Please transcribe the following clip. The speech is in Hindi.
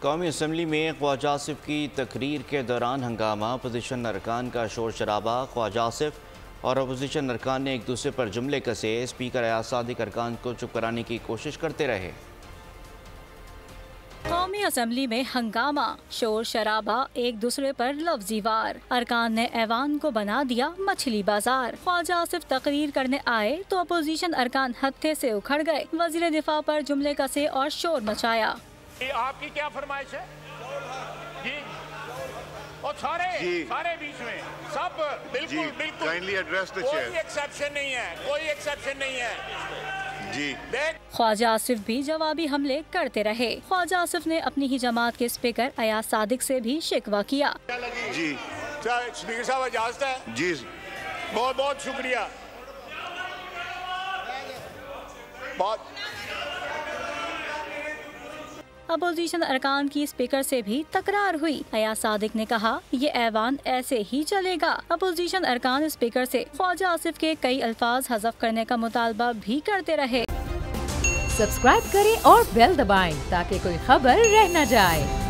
कौमी असम्बली में ख्वाजा आसिफ की तकरीर के दौरान हंगामा। अपोजिशन अरकान का शोर शराबा। ख्वाजा आसिफ और अपोजिशन अरकान ने एक दूसरे पर जुमले कसे। स्पीकर अयाज सादिक अरकान को चुप कराने की कोशिश करते रहे। कौमी असम्बली में हंगामा, शोर शराबा, एक दूसरे पर लफ्जी वार। अरकान ने ऐवान को बना दिया मछली बाजार। ख्वाजा आसिफ तकरीर करने आए तो अपोजिशन अरकान हत्थे से उखड़ गए। वजीर दिफा पर जुमले कसे और शोर मचाया। आपकी क्या फरमाइश है जी? और सारे बीच में सब बिल्कुल काइंडली एड्रेस द चेयर। कोई एक्सेप्शन नहीं है, कोई एक्सेप्शन नहीं है जी। ख्वाजा आसिफ भी जवाबी हमले करते रहे। ख्वाजा आसिफ ने अपनी ही जमात के स्पीकर अयाज सादिक से भी शिकवा किया। जी स्पीकर साहब इजाजत है जी, बहुत बहुत शुक्रिया। बहुत अपोजिशन अरकान की स्पीकर से भी तकरार हुई। अयाज सादिक ने कहा, ये ऐवान ऐसे ही चलेगा। अपोजिशन अरकान स्पीकर से ख्वाजा आसिफ के कई अल्फाज हज़फ करने का मुतालबा भी करते रहे। सब्सक्राइब करें और बेल दबाएं ताकि कोई खबर रह न जाए।